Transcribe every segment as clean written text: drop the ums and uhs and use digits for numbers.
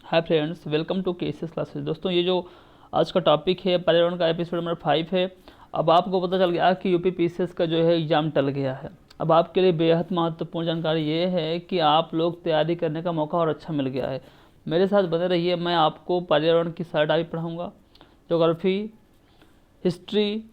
Hi friends, welcome to केसेस classes. दोस्तों, ये जो आज का टॉपिक है पर्यावरण का एपिसोड नंबर 5 है। अब आपको पता चल गया कि यूपी पीसीएस का जो है एग्ज़ाम टल गया है। अब आपके लिए बेहद महत्वपूर्ण जानकारी ये है कि आप लोग तैयारी करने का मौका और अच्छा मिल गया है। मेरे साथ बने रहिए। मैं आपको पर्यावरण की सारे टॉपिक पढ़ाऊँगा, ज्योग्राफी, हिस्ट्री,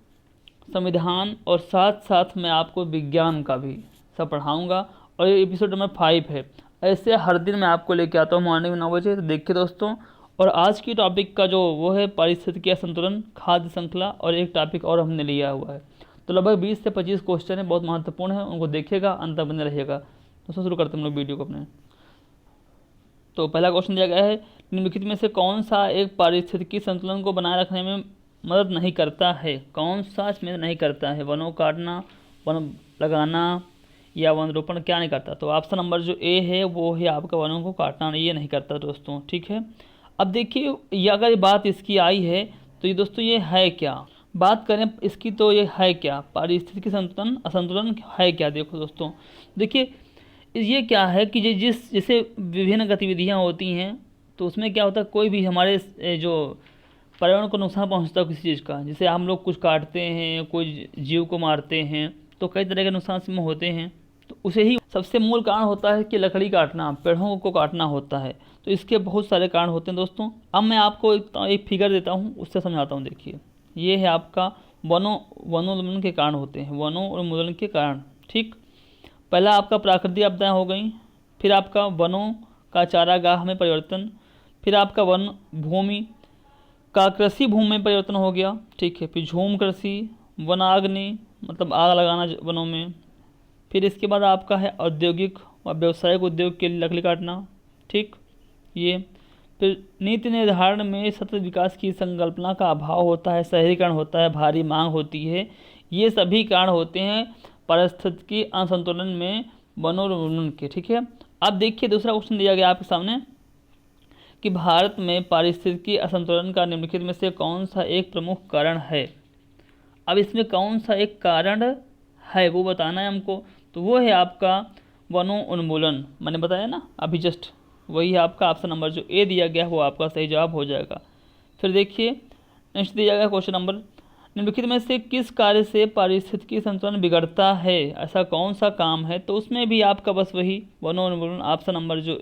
संविधान और साथ साथ मैं आपको विज्ञान का भी सब पढ़ाऊँगा। और ये एपिसोड नंबर 5 है। ऐसे हर दिन मैं आपको लेके आता हूँ मॉर्निंग में 9 बजे। तो देखिए दोस्तों, और आज की टॉपिक का जो वो है पारिस्थितिकी संतुलन, खाद्य श्रृंखला, और एक टॉपिक और हमने लिया हुआ है। तो लगभग 20 से 25 क्वेश्चन है, बहुत महत्वपूर्ण है, उनको देखिएगा, अंत तक बने रहिएगा। दोस्तों शुरू करते हैं हम लोग वीडियो को अपने। तो पहला क्वेश्चन दिया गया है, निम्नलिखित में से कौन सा एक पारिस्थितिकी संतुलन को बनाए रखने में मदद नहीं करता है? कौन सा इसमें नहीं करता है? वनों काटना, वन लगाना या वन रोपण क्या नहीं करता? तो ऑप्शन नंबर जो ए है वो है आपका वनों को काटना, ये नहीं करता दोस्तों। ठीक है, अब देखिए ये अगर बात इसकी आई है तो ये दोस्तों ये है क्या? बात करें इसकी तो ये है क्या? पारिस्थितिकी संतुलन असंतुलन है क्या? देखो दोस्तों, देखिए ये क्या है कि जैसे विभिन्न गतिविधियाँ होती हैं तो उसमें क्या होता है, कोई भी हमारे जो पर्यावरण को नुकसान पहुंचता है किसी चीज़ का, जैसे हम लोग कुछ काटते हैं, कोई जीव को मारते हैं, तो कई तरह के नुकसान इसमें होते हैं। तो उसे ही सबसे मूल कारण होता है कि लकड़ी काटना, पेड़ों को काटना होता है। तो इसके बहुत सारे कारण होते हैं दोस्तों। अब मैं आपको एक फिगर देता हूँ, उससे समझाता हूँ। देखिए ये है आपका वनोन्मूलन के कारण होते हैं, वनोन्मूलन के कारण। ठीक, पहला आपका प्राकृतिक आपदाएं हो गई, फिर आपका वनों का चारागाह में परिवर्तन, फिर आपका वन भूमि का कृषि भूमि में परिवर्तन हो गया। ठीक है, फिर झूम कृषि, वनाग्नि मतलब आग लगाना वनों में, फिर इसके बाद आपका है औद्योगिक व व्यावसायिक उद्योग के लिए लकड़ी काटना। ठीक, ये फिर नीति निर्धारण में सतत विकास की संकल्पना का अभाव होता है, शहरीकरण होता है, भारी मांग होती है। ये सभी कारण होते हैं पारिस्थितिकी असंतुलन में वनोन्मूलन के। ठीक है, अब देखिए दूसरा क्वेश्चन दिया गया आपके सामने कि भारत में पारिस्थितिकी असंतुलन का निम्नलिखित में से कौन सा एक प्रमुख कारण है? अब इसमें कौन सा एक कारण है वो बताना है हमको। तो वो है आपका वनोन्मूलन। मैंने बताया ना अभी जस्ट, वही है आपका ऑप्शन नंबर जो ए दिया गया वो आपका सही जवाब हो जाएगा। फिर देखिए नेक्स्ट दिया गया क्वेश्चन नंबर, निम्नलिखित में से किस कार्य से पारिस्थितिकी संतुलन बिगड़ता है? ऐसा कौन सा काम है? तो उसमें भी आपका बस वही वनोन्मूलन, ऑप्शन नंबर जो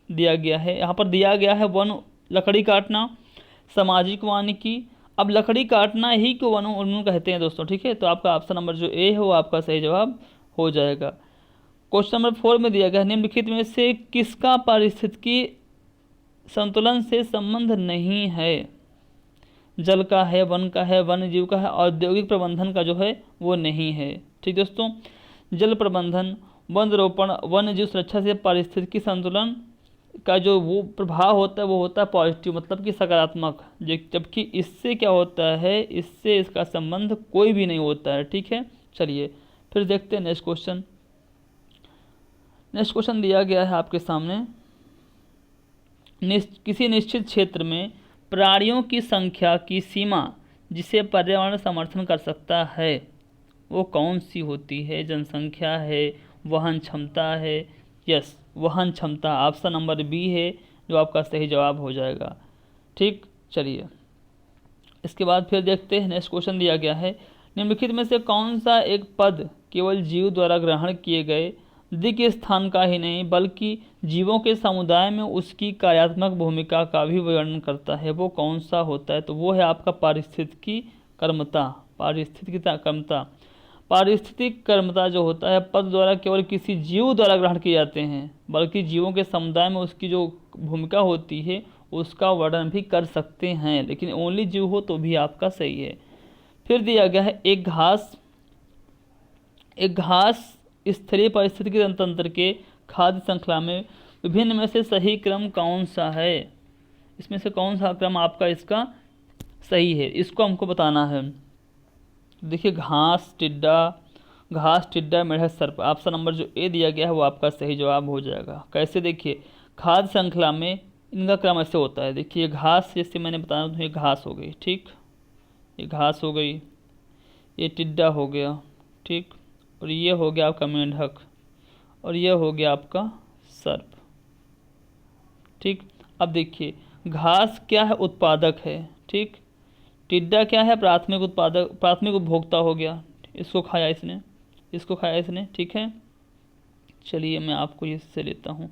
दिया गया है। यहाँ पर दिया गया है वन लकड़ी काटना, सामाजिक वानिकी। अब लकड़ी काटना ही को वनोन्मूलन कहते हैं दोस्तों। ठीक है, तो आपका ऑप्शन नंबर जो ए है वो आपका सही जवाब हो जाएगा। क्वेश्चन नंबर 4 में दिया गया, निम्नलिखित में से किसका पारिस्थितिकी संतुलन से संबंध नहीं है? जल का है, वन का है, वन्य जीव का है, औद्योगिक प्रबंधन का जो है वो नहीं है। ठीक दोस्तों, जल प्रबंधन, वन रोपण, वन्य जीव सुरक्षा से पारिस्थितिकी संतुलन का जो वो प्रभाव होता है वो होता है पॉजिटिव, मतलब कि सकारात्मक। जबकि इससे क्या होता है, इससे इसका संबंध कोई भी नहीं होता है। ठीक है, चलिए फिर देखते हैं नेक्स्ट क्वेश्चन। नेक्स्ट क्वेश्चन दिया गया है आपके सामने, किसी निश्चित क्षेत्र में प्राणियों की संख्या की सीमा जिसे पर्यावरण समर्थन कर सकता है वो कौन सी होती है? जनसंख्या है, वहन क्षमता है? यस, वहन क्षमता, ऑप्शन नंबर बी है जो आपका सही जवाब हो जाएगा। ठीक, चलिए इसके बाद फिर देखते हैं नेक्स्ट क्वेश्चन दिया गया है, निम्नलिखित में से कौन सा एक पद केवल जीव द्वारा ग्रहण किए गए दिक स्थान का ही नहीं बल्कि जीवों के समुदाय में उसकी कार्यात्मक भूमिका का भी वर्णन करता है? वो कौन सा होता है? तो वो है आपका पारिस्थितिकी कर्मता। पारिस्थितिक कर्मता जो होता है पद द्वारा केवल किसी जीव द्वारा ग्रहण किए जाते हैं बल्कि जीवों के समुदाय में उसकी जो भूमिका होती है उसका वर्णन भी कर सकते हैं, लेकिन ओनली जीव हो तो भी आपका सही है। फिर दिया गया है एक घास स्तरीय पारिस्थितिकी तंत्र के खाद्य श्रृंखला में विभिन्न में से सही क्रम कौन सा है? इसमें से कौन सा क्रम आपका इसका सही है, इसको हमको बताना है। देखिए घास, टिड्डा, मेढक, सर्प, ऑप्शन नंबर जो ए दिया गया है वो आपका सही जवाब हो जाएगा। कैसे? देखिए खाद्य श्रृंखला में इनका क्रम ऐसे होता है। देखिए घास, जैसे मैंने बताया तो ये घास हो गई। ठीक, ये घास हो गई, ये टिड्डा हो गया। ठीक, और ये हो गया आपका मेंढक, और ये हो गया आपका सर्प। ठीक, अब देखिए घास क्या है, उत्पादक है, ठीक। टिड्डा क्या है, प्राथमिक उत्पादक, प्राथमिक उपभोक्ता हो गया, इसको खाया इसने, इसको खाया इसने, ठीक है। चलिए मैं आपको इससे लेता हूँ।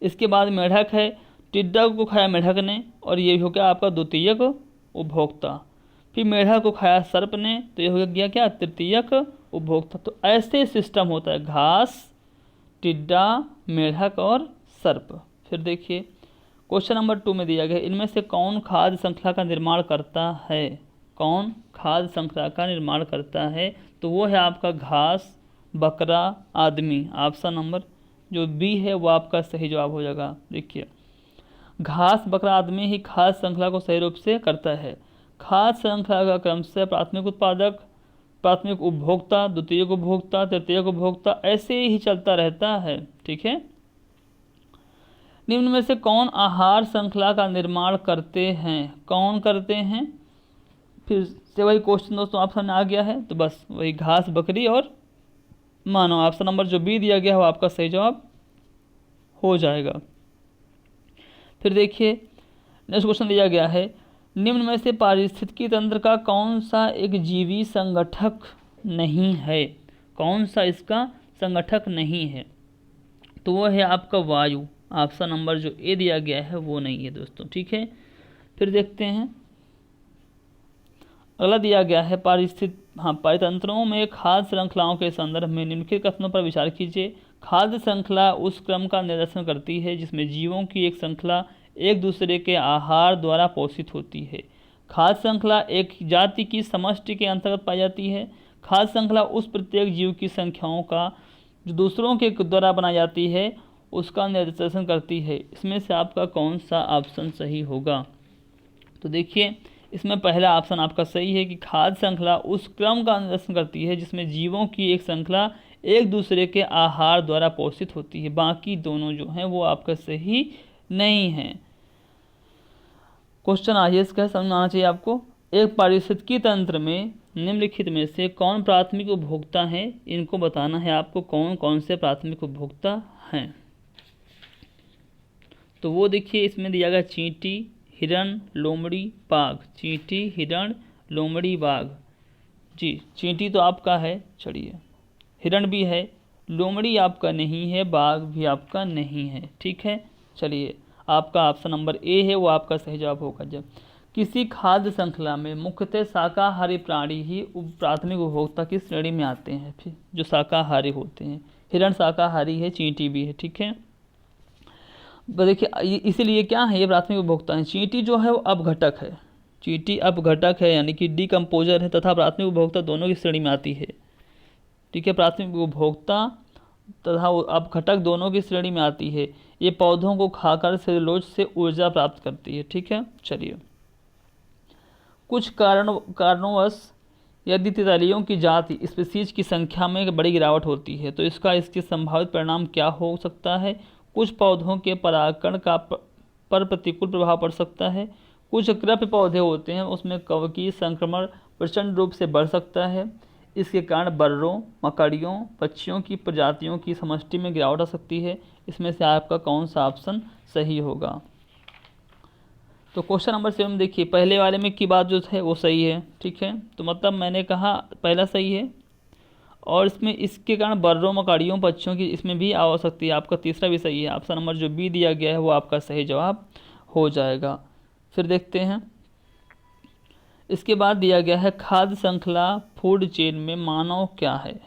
इसके बाद मेढक है, टिड्डा को खाया मेढक ने, और ये हो गया आपका द्वितीयक उपभोक्ता। फिर मेढक को खाया सर्प ने, तो ये हो गया क्या, तृतीयक उपभोक्ता। तो ऐसे सिस्टम होता है, घास, टिड्डा, मेढक और सर्प। फिर देखिए क्वेश्चन नंबर 2 में दिया गया, इनमें से कौन खाद्य श्रृंखला का निर्माण करता है, कौन खाद्य श्रृंखला का निर्माण करता है, तो वो है आपका घास, बकरा, आदमी। ऑप्शन नंबर जो बी है वो आपका सही जवाब हो जाएगा। देखिए घास, बकरा, आदमी ही खाद्य श्रृंखला को सही रूप से करता है। खाद्य श्रृंखला का क्रम से प्राथमिक उत्पादक, प्राथमिक उपभोक्ता, द्वितीयक उपभोक्ता, तृतीयक उपभोक्ता, ऐसे ही चलता रहता है, ठीक है। निम्न में से कौन आहार श्रृंखला का निर्माण करते हैं, कौन करते हैं, फिर से वही क्वेश्चन दोस्तों आप सामने आ गया है, तो बस वही घास, बकरी और मानव। ऑप्शन नंबर जो बी दिया गया है वो आपका सही जवाब हो जाएगा। फिर देखिए नेक्स्ट क्वेश्चन दिया गया है, निम्न में से पारिस्थितिकी तंत्र का कौन सा एक जीवी संगठक नहीं है, कौन सा इसका संगठक नहीं है, तो वो है आपका वायु। ऑप्शन नंबर जो ए दिया गया है वो नहीं है दोस्तों, ठीक है। फिर देखते हैं अगला दिया गया है, पारितंत्रों में खाद्य श्रृंखलाओं के संदर्भ में निम्नलिखित कथनों पर विचार कीजिए। खाद्य श्रृंखला उस क्रम का निर्देशन करती है जिसमें जीवों की एक श्रृंखला एक दूसरे के आहार द्वारा पोषित होती है। खाद्य श्रृंखला एक जाति की समष्टि के अंतर्गत पाई जाती है। खाद्य श्रृंखला उस प्रत्येक जीव की संख्याओं का जो दूसरों के द्वारा बनाई जाती है उसका निर्देशन करती है। इसमें से आपका कौन सा ऑप्शन सही होगा, तो देखिए इसमें पहला ऑप्शन आपका सही है कि खाद्य श्रृंखला उस क्रम का निर्देशन करती है जिसमें जीवों की एक श्रृंखला एक दूसरे के आहार द्वारा पोषित होती है। बाकी दोनों जो हैं वो आपका सही नहीं है। क्वेश्चन आइए इसका समझ में आना चाहिए आपको। एक पारिस्थितिकी तंत्र में निम्नलिखित में से कौन प्राथमिक उपभोक्ता है, इनको बताना है आपको कौन कौन से प्राथमिक उपभोक्ता हैं। तो वो देखिए इसमें दिया गया चींटी, हिरण, लोमड़ी, बाघ। चींटी, हिरण, लोमड़ी, बाघ। जी चींटी तो आपका है, चलिए हिरण भी है, लोमड़ी आपका नहीं है, बाघ भी आपका नहीं है, ठीक है। चलिए आपका ऑप्शन नंबर ए है वो आपका सही जवाब होगा। जब किसी खाद्य श्रृंखला में मुख्यतः शाकाहारी प्राणी ही प्राथमिक उपभोक्ता की श्रेणी में आते हैं, फिर जो शाकाहारी होते हैं, हिरण शाकाहारी है, चींटी भी है, ठीक है। देखिए इसीलिए क्या है ये प्राथमिक उपभोक्ता है। चींटी जो है वो अपघटक है, चींटी अपघटक है यानी कि डीकम्पोजर है तथा प्राथमिक उपभोक्ता दोनों की श्रेणी में आती है, ठीक है। प्राथमिक उपभोक्ता तथा अपघटक दोनों की श्रेणी में आती है। ये पौधों को खाकर सेलुलोज से ऊर्जा प्राप्त करती है, ठीक है। चलिए कुछ कारणोंवश यदि तितलियों की जाति स्पीसीज की संख्या में बड़ी गिरावट होती है तो इसके संभावित परिणाम क्या हो सकता है। कुछ पौधों के परागकण का पर प्रतिकूल प्रभाव पड़ सकता है। कुछ कृप्य पौधे होते हैं उसमें कवकीय संक्रमण प्रचंड रूप से बढ़ सकता है। इसके कारण बर्रों, मकड़ियों, पक्षियों की प्रजातियों की समष्टि में गिरावट आ सकती है। इसमें से आपका कौन सा ऑप्शन सही होगा। तो क्वेश्चन नंबर 7 देखिए, पहले वाले में की बात जो है वो सही है, ठीक है। तो मतलब मैंने कहा पहला सही है और इसमें इसके कारण बर्रों, मकड़ियों, पक्षियों की इसमें भी आ सकती है। आपका तीसरा भी सही है। ऑप्शन नंबर जो बी दिया गया है वो आपका सही जवाब हो जाएगा। फिर देखते हैं इसके बाद दिया गया है खाद्य श्रृंखला फूड चेन में मानव क्या है।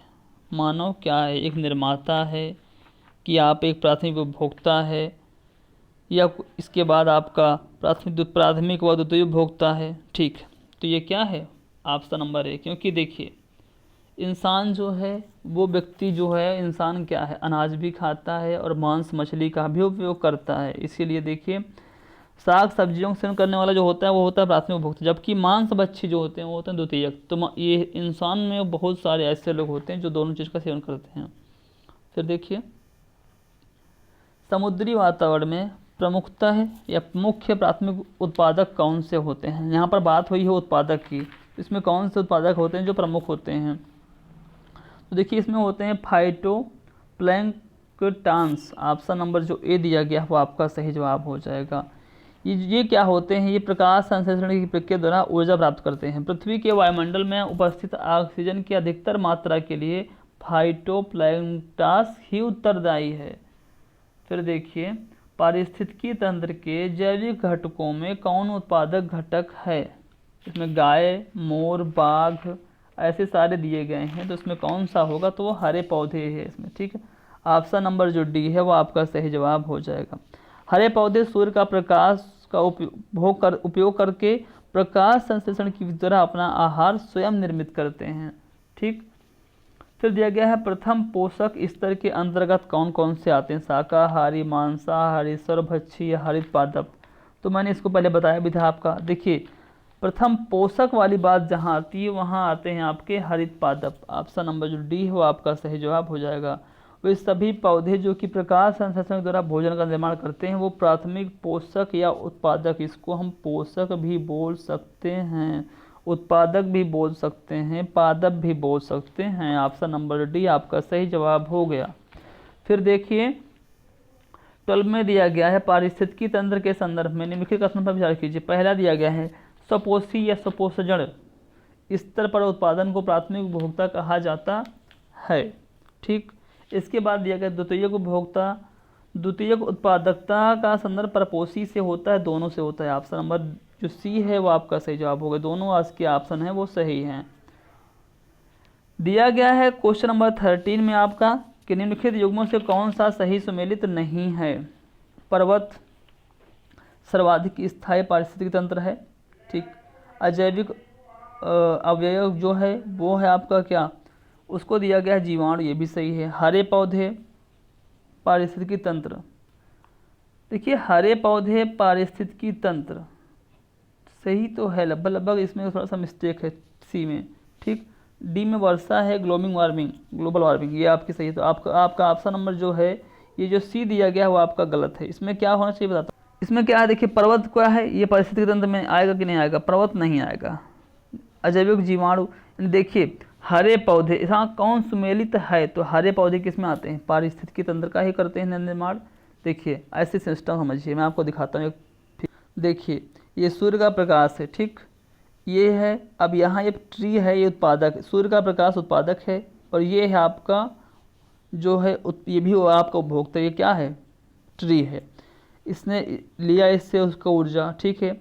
मानव क्या है, एक निर्माता है कि आप एक प्राथमिक उपभोक्ता है या इसके बाद आपका प्राथमिक व द्वितीय उपभोक्ता है, ठीक। तो ये क्या है, ऑप्शन नंबर है। क्योंकि देखिए इंसान जो है वो व्यक्ति जो है, इंसान क्या है, अनाज भी खाता है और मांस मछली का भी उपयोग करता है। इसीलिए देखिए साग सब्जियों का सेवन करने वाला जो होता है वो होता है प्राथमिक उपभोक्ता, जबकि मांस भक्षी जो होते हैं वो होते हैं द्वितीयक। तो ये इंसान में बहुत सारे ऐसे लोग होते हैं जो दोनों चीज़ का सेवन करते हैं। फिर देखिए समुद्री वातावरण में प्रमुखता है या मुख्य प्राथमिक उत्पादक कौन से होते हैं। यहाँ पर बात हुई है उत्पादक की, इसमें कौन से उत्पादक होते हैं जो प्रमुख होते हैं। तो देखिए इसमें होते हैं फाइटोप्लैंक्टन्स। ऑप्शन नंबर जो ए दिया गया वो आपका सही जवाब हो जाएगा। ये क्या होते हैं? ये प्रकाश संश्लेषण की प्रक्रिया द्वारा ऊर्जा प्राप्त करते हैं। पृथ्वी के वायुमंडल में उपस्थित ऑक्सीजन की अधिकतर मात्रा के लिए फाइटोप्लैंक्टन ही उत्तरदायी है। फिर देखिए, पारिस्थितिकी तंत्र के जैविक घटकों में कौन उत्पादक घटक है? इसमें गाय, मोर, बाघ ऐसे सारे दिए गए हैं, तो इसमें कौन सा होगा? तो वो हरे पौधे है इसमें, ठीक है। ऑप्शन नंबर जो डी है वो आपका सही जवाब हो जाएगा। हरे पौधे सूर्य का प्रकाश का उपयोग करके प्रकाश संश्लेषण की द्वारा अपना आहार स्वयं निर्मित करते हैं, ठीक। फिर दिया गया है प्रथम पोषक स्तर के अंतर्गत कौन कौन से आते हैं? शाकाहारी, मांसाहारी, सर्वभक्षी या हरित पादप। तो मैंने इसको पहले बताया भी था आपका। देखिए, प्रथम पोषक वाली बात जहाँ आती है वहाँ आते हैं आपके हरित पादप। ऑप्शन नंबर जो डी हो आपका सही जवाब हो जाएगा। वे सभी पौधे जो कि प्रकाश संश्लेषण द्वारा भोजन का निर्माण करते हैं वो प्राथमिक पोषक या उत्पादक, इसको हम पोषक भी बोल सकते हैं, उत्पादक भी बोल सकते हैं, पादप भी बोल सकते हैं। ऑप्शन नंबर डी आपका सही जवाब हो गया। फिर देखिए 12 में दिया गया है पारिस्थितिकी तंत्र के संदर्भ में निम्नलिखित कथनों पर विचार कीजिए। पहला दिया गया है सपोषी या सपोषजन स्तर पर उत्पादन को प्राथमिक उपभोक्ता कहा जाता है, ठीक। इसके बाद दिया गया द्वितीयक उपभोक्ता, द्वितीयक उत्पादकता का संदर्भ परपोषी से होता है, दोनों से होता है। ऑप्शन नंबर जो सी है वो आपका सही जवाब होगा। दोनों आज के ऑप्शन है वो सही हैं। दिया गया है क्वेश्चन नंबर 13 में आपका कि निम्नलिखित युग्मों से कौन सा सही सुमेलित नहीं है? पर्वत सर्वाधिक स्थायी पारिस्थितिक तंत्र है, ठीक। अजैविक अवयव जो है वो है आपका क्या? उसको दिया गया है जीवाणु, ये भी सही है। हरे पौधे पारिस्थितिकी तंत्र, देखिए हरे पौधे पारिस्थितिकी तंत्र सही तो है, लगभग इसमें थोड़ा सा मिस्टेक है सी में, ठीक। डी में वर्षा है, ग्लोबल वार्मिंग ये आपकी सही है। तो आपका ऑप्शन नंबर जो है ये जो सी दिया गया है वो आपका गलत है। इसमें क्या होना चाहिए बताता हूँ। इसमें क्या है, देखिए पर्वत क्या है, ये पारिस्थितिकी तंत्र में आएगा कि नहीं आएगा? पर्वत नहीं आएगा। अजैविक जीवाणु, देखिए हरे पौधे यहाँ कौन सुमेलित है? तो हरे पौधे किस में आते हैं? पारिस्थितिकी तंत्र का ही करते हैं निर्माण। देखिए ऐसे सिस्टम समझिए, मैं आपको दिखाता हूँ। देखिए ये सूर्य का प्रकाश है, ठीक, ये है। अब यहाँ ये ट्री है, ये उत्पादक, सूर्य का प्रकाश उत्पादक है, और ये है आपका जो है ये भी आपका उपभोक्ता। ये क्या है? ट्री है। इसने लिया इससे उसका ऊर्जा, ठीक है।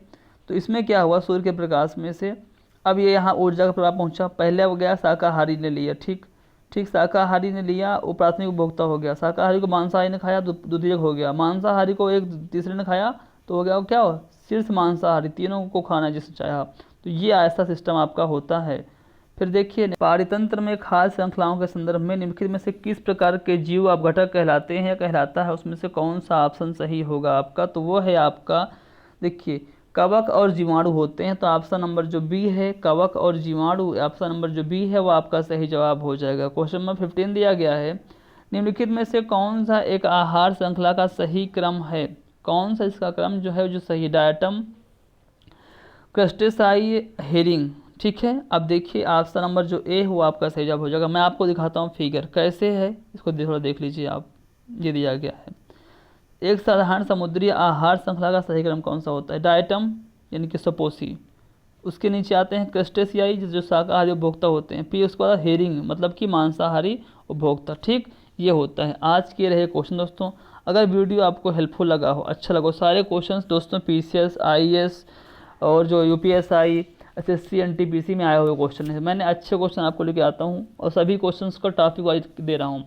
तो इसमें क्या हुआ, सूर्य के प्रकाश में से अब ये यहाँ ऊर्जा का प्रभाव पहुँचा। पहले हो गया शाकाहारी ने लिया, ठीक, शाकाहारी ने लिया, वो प्राथमिक उपभोक्ता हो गया। शाकाहारी को मांसाहारी ने खाया, द्वितीयक हो गया। मांसाहारी को एक तीसरे ने खाया तो हो गया क्या हो? शीर्ष मांसाहारी। तीनों को खाना जिसने चाहा। तो ये ऐसा सिस्टम आपका होता है। फिर देखिए पारितंत्र में खाद्य श्रृंखलाओं के संदर्भ में निम्नलिखित में से किस प्रकार के जीव अपघटक कहलाते हैं या कहलाता है? उसमें से कौन सा ऑप्शन सही होगा आपका? तो वो है आपका, देखिए कवक और जीवाणु होते हैं। तो ऑप्शन नंबर जो बी है कवक और जीवाणु, ऑप्शन नंबर जो बी है वो आपका सही जवाब हो जाएगा। क्वेश्चन नंबर 15 दिया गया है निम्नलिखित में से कौन सा एक आहार श्रृंखला का सही क्रम है? कौन सा इसका क्रम जो है जो सही? डायटम, क्रस्टेसाई, हेरिंग, ठीक है। अब देखिए ऑप्शन नंबर जो ए वो आपका सही जवाब हो जाएगा। मैं आपको दिखाता हूँ फिगर कैसे है, इसको थोड़ा देख लीजिए आप। ये दिया गया है एक साधारण समुद्री आहार श्रृंखला का सही क्रम कौन सा होता है? डायटम यानी कि सपोसी, उसके नीचे आते हैं क्रस्टेशियाई जो शाकाहारी उपभोक्ता होते हैं, फिर उसके बाद हेरिंग मतलब कि मांसाहारी उपभोक्ता, ठीक। ये होता है। आज के रहे क्वेश्चन दोस्तों। अगर वीडियो आपको हेल्पफुल लगा हो, अच्छा लगा हो, सारे क्वेश्चंस दोस्तों PCS, IAS और जो UPSI, SSC, NTPC में आए हुए क्वेश्चन है। मैंने अच्छे क्वेश्चन आपको लेके आता हूँ और सभी क्वेश्चंस का टॉपिक वाइज दे रहा हूँ।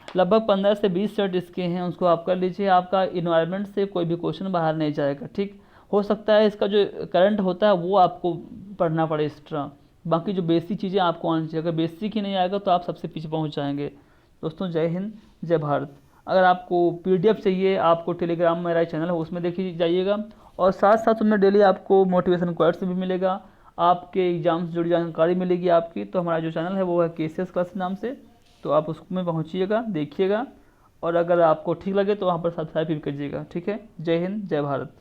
लगभग 15 से 20 सेट इसके हैं, उसको आप कर लीजिए। आपका इन्वायरमेंट से कोई भी क्वेश्चन बाहर नहीं जाएगा, ठीक। हो सकता है इसका जो करंट होता है वो आपको पढ़ना पड़े एक्स्ट्रा, बाकी जो बेसिक चीज़ें आपको आनी चाहिए। अगर बेसिक ही नहीं आएगा तो आप सबसे पीछे पहुंच जाएंगे। दोस्तों जय हिंद, जय भारत। अगर आपको PDF चाहिए, आपको टेलीग्राम मेरा चैनल है उसमें देखिए जाइएगा, और साथ साथ उसमें डेली आपको मोटिवेशन क्वाइट्स भी मिलेगा, आपके एग्जाम से जुड़ी जानकारी मिलेगी आपकी। तो हमारा जो चैनल है वो है KCS क्लास नाम से, तो आप उसमें पहुंचिएगा, देखिएगा, और अगर आपको ठीक लगे तो वहाँ पर सब्सक्राइब भी कीजिएगा, ठीक है। जय हिंद, जय भारत।